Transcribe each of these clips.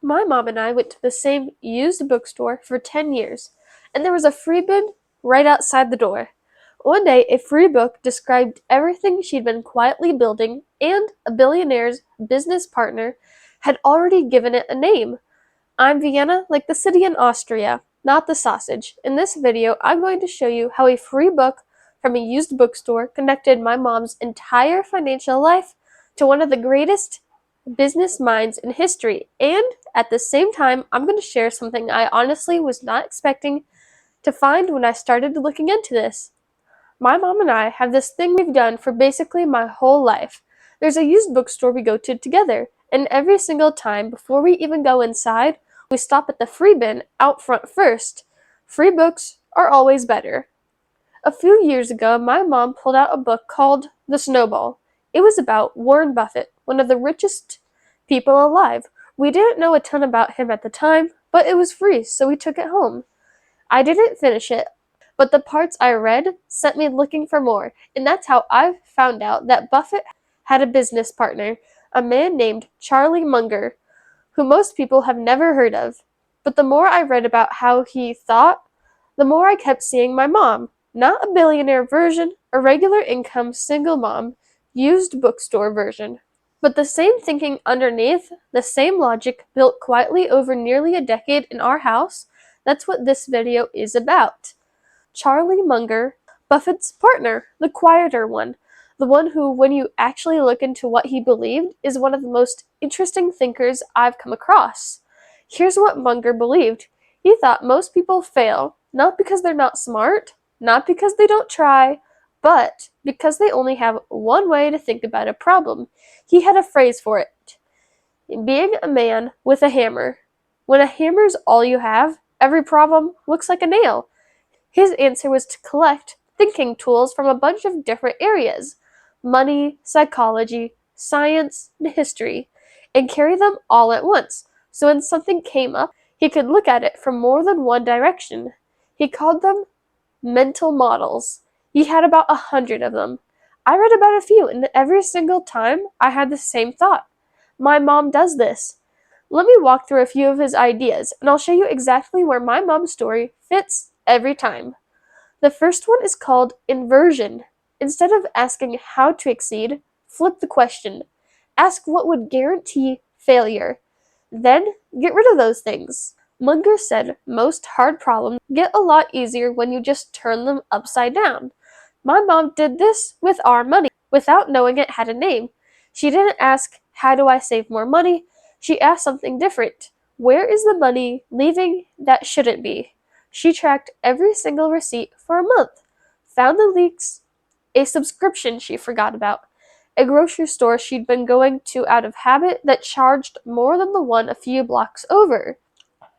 My mom and I went to the same used bookstore for 10 years, and there was a free bin right outside the door. One day, a free book described everything she'd been quietly building, and a billionaire's business partner had already given it a name. I'm Vienna, like the city in Austria, not the sausage. In this video, I'm going to show you how a free book from a used bookstore connected my mom's entire financial life to one of the greatest business minds in history. And at the same time, I'm going to share something I honestly was not expecting to find when I started looking into this. My mom and I have this thing we've done for basically my whole life. There's a used bookstore we go to together, and every single time before we even go inside, we stop at the free bin out front first. Free books are always better. A few years ago, my mom pulled out a book called The Snowball. It was about Warren Buffett, one of the richest people alive. We didn't know a ton about him at the time, but it was free, so we took it home. I didn't finish it, but the parts I read sent me looking for more, and that's how I found out that Buffett had a business partner, a man named Charlie Munger, who most people have never heard of. But the more I read about how he thought, the more I kept seeing my mom. Not a billionaire version, a regular income single mom, used bookstore version. But the same thinking underneath, the same logic built quietly over nearly a decade in our house, that's what this video is about. Charlie Munger, Buffett's partner, the quieter one, the one who, when you actually look into what he believed, is one of the most interesting thinkers I've come across. Here's what Munger believed. He thought most people fail, not because they're not smart, not because they don't try, but because they only have one way to think about a problem. He had a phrase for it. Being a man with a hammer. When a hammer's all you have, every problem looks like a nail. His answer was to collect thinking tools from a bunch of different areas: money, psychology, science, and history, and carry them all at once. So when something came up, he could look at it from more than one direction. He called them mental models. He had about 100 of them. I read about a few, and every single time I had the same thought. My mom does this. Let me walk through a few of his ideas, and I'll show you exactly where my mom's story fits every time. The first one is called inversion. Instead of asking how to exceed, flip the question. Ask what would guarantee failure. Then get rid of those things. Munger said most hard problems get a lot easier when you just turn them upside down. My mom did this with our money without knowing it had a name. She didn't ask, how do I save more money? She asked something different. Where is the money leaving that shouldn't be? She tracked every single receipt for a month, found the leaks, a subscription she forgot about, a grocery store she'd been going to out of habit that charged more than the one a few blocks over.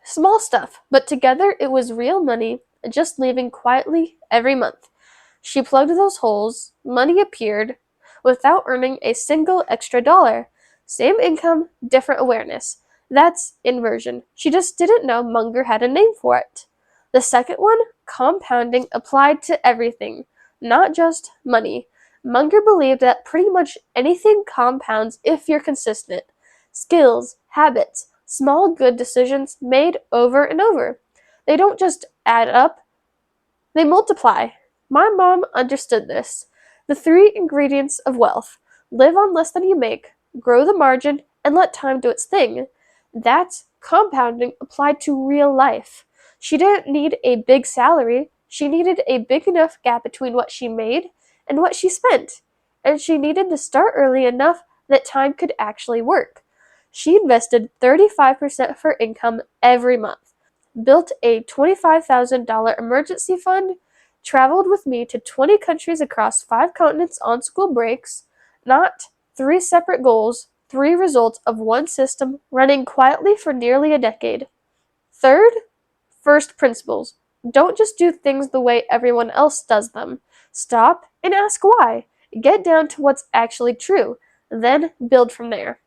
Small stuff, but together it was real money, just leaving quietly every month. She plugged those holes, money appeared, without earning a single extra dollar. Same income, different awareness. That's inversion. She just didn't know Munger had a name for it. The second one, compounding, applied to everything, not just money. Munger believed that pretty much anything compounds if you're consistent. Skills, habits, small good decisions made over and over. They don't just add up, they multiply. My mom understood this. The three ingredients of wealth: live on less than you make, grow the margin, and let time do its thing. That's compounding applied to real life. She didn't need a big salary. She needed a big enough gap between what she made and what she spent. And she needed to start early enough that time could actually work. She invested 35% of her income every month, built a $25,000 emergency fund, traveled with me to 20 countries across 5 continents on school breaks, not 3 separate goals, 3 results of one system running quietly for nearly a decade. Third, first principles. Don't just do things the way everyone else does them. Stop and ask why. Get down to what's actually true, then build from there.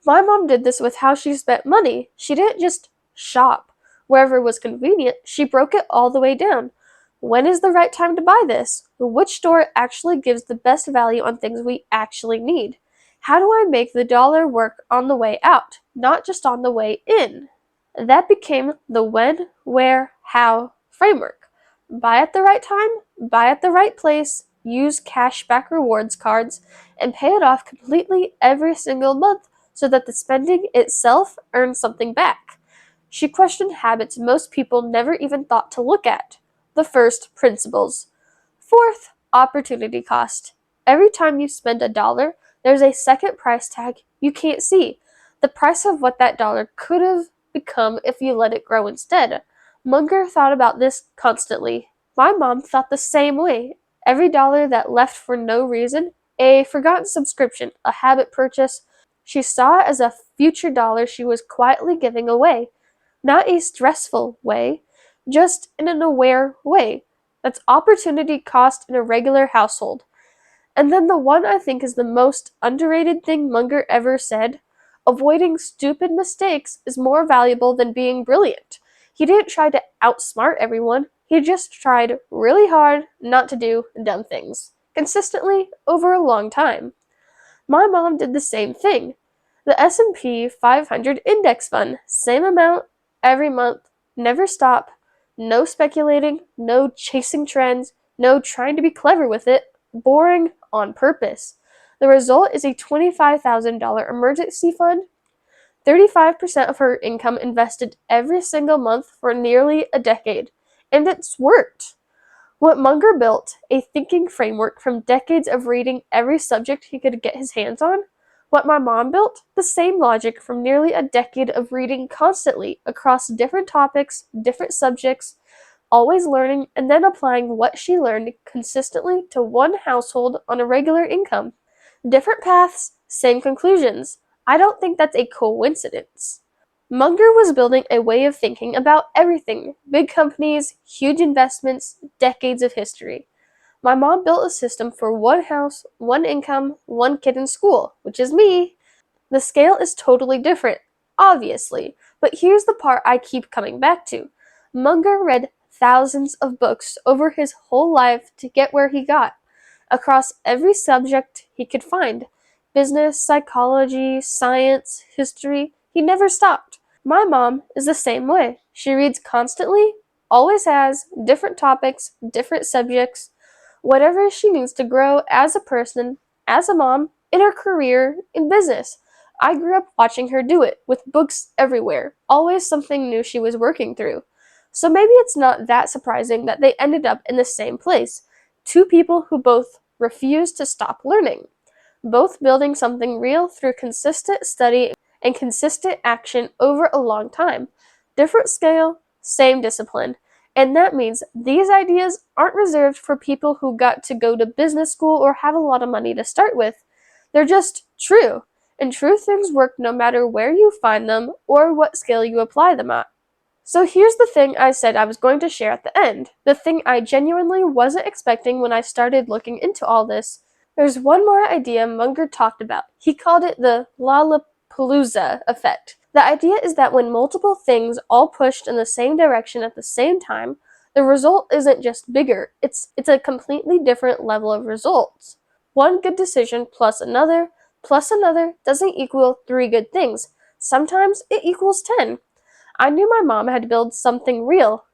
My mom did this with how she spent money. She didn't just shop. Wherever was convenient, she broke it all the way down. When is the right time to buy this? Which store actually gives the best value on things we actually need? How do I make the dollar work on the way out? not just on the way in. That became the when, where, how framework. Buy at the right time, buy at the right place, use cashback rewards cards, and pay it off completely every single month so that the spending itself earns something back. She questioned habits most people never even thought to look at. The first, principles. Fourth, opportunity cost. Every time you spend $1, there's a second price tag you can't see. The price of what that dollar could have become if you let it grow instead. Munger thought about this constantly. My mom thought the same way. Every dollar that left for no reason, a forgotten subscription, a habit purchase, she saw as a future dollar she was quietly giving away. Not a stressful way, just in an aware way. That's opportunity cost in a regular household. And then the one I think is the most underrated thing Munger ever said, avoiding stupid mistakes is more valuable than being brilliant. He didn't try to outsmart everyone, he just tried really hard not to do dumb things, consistently over a long time. My mom did the same thing. The S&P 500 index fund, same amount every month, never stop, no speculating, no chasing trends, no trying to be clever with it, boring on purpose. The result is a $25,000 emergency fund, 35% of her income invested every single month for nearly a decade. And it's worked. What Munger built, a thinking framework from decades of reading every subject he could get his hands on. What my mom built, the same logic from nearly a decade of reading constantly across different topics, different subjects, always learning and then applying what she learned consistently to one household on a regular income. Different paths, same conclusions. I don't think that's a coincidence. Munger was building a way of thinking about everything, big companies, huge investments, decades of history. My mom built a system for one house, one income, one kid in school, which is me. The scale is totally different, obviously, but here's the part I keep coming back to. Munger read thousands of books over his whole life to get where he got, across every subject he could find business, psychology, science, history. He never stopped. My mom is the same way. She reads constantly, always has, different topics, different subjects, whatever she needs to grow as a person, as a mom, in her career, in business. I grew up watching her do it, with books everywhere, always something new she was working through. So maybe it's not that surprising that they ended up in the same place. Two people who both refused to stop learning, both building something real through consistent study and consistent action over a long time. Different scale, same discipline. And that means these ideas aren't reserved for people who got to go to business school or have a lot of money to start with. They're just true. And true things work no matter where you find them or what scale you apply them at. So here's the thing I said I was going to share at the end. The thing I genuinely wasn't expecting when I started looking into all this. There's one more idea Munger talked about. He called it the Lollapalooza effect. The idea is that when multiple things all pushed in the same direction at the same time, the result isn't just bigger, it's a completely different level of results. One good decision plus another doesn't equal 3 good things. Sometimes it equals 10. I knew my mom had built something real.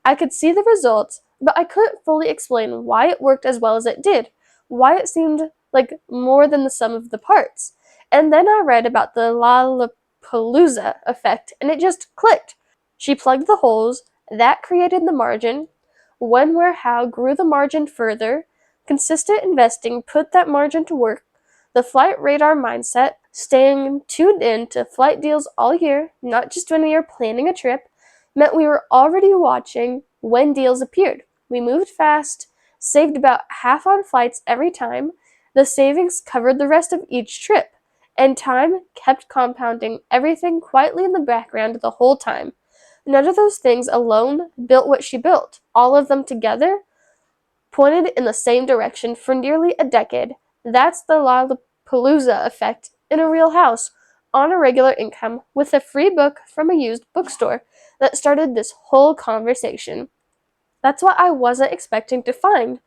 I could see the results, but I couldn't fully explain why it worked as well as it did, why it seemed like more than the sum of the parts. And then I read about the Lollapalooza effect, and it just clicked. She plugged the holes, that created the margin. When, where, how grew the margin further. Consistent investing put that margin to work. The flight radar mindset, staying tuned in to flight deals all year, not just when we were planning a trip, meant we were already watching when deals appeared. We moved fast, saved about half on flights every time. The savings covered the rest of each trip, and time kept compounding everything quietly in the background the whole time. None of those things alone built what she built. All of them together pointed in the same direction for nearly a decade. That's the Lollapalooza effect in a real house, on a regular income, with a free book from a used bookstore that started this whole conversation. That's what I wasn't expecting to find.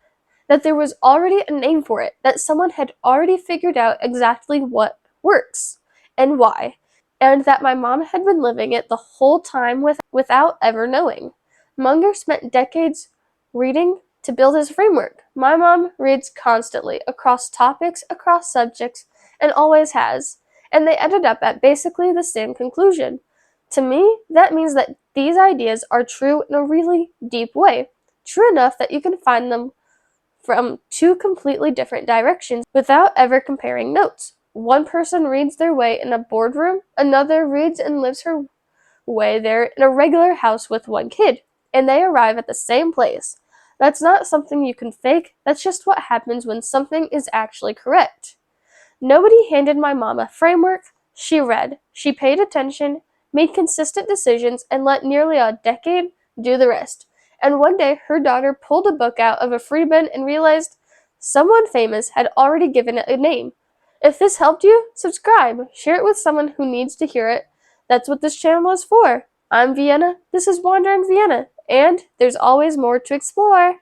That there was already a name for it, that someone had already figured out exactly what works and why. and that my mom had been living it the whole time without ever knowing. Munger spent decades reading to build his framework. My mom reads constantly, across topics, across subjects, and always has, and they ended up at basically the same conclusion. To me, that means that these ideas are true in a really deep way, true enough that you can find them from two completely different directions without ever comparing notes. One person reads their way in a boardroom, another reads and lives her way there in a regular house with one kid, and they arrive at the same place. That's not something you can fake, that's just what happens when something is actually correct. Nobody handed my mom a framework. She read, she paid attention, made consistent decisions, and let nearly a decade do the rest. And one day, her daughter pulled a book out of a free bin and realized someone famous had already given it a name. If this helped you, subscribe, share it with someone who needs to hear it. That's what this channel is for. I'm Vienna, this is Wandering Vienna, and there's always more to explore.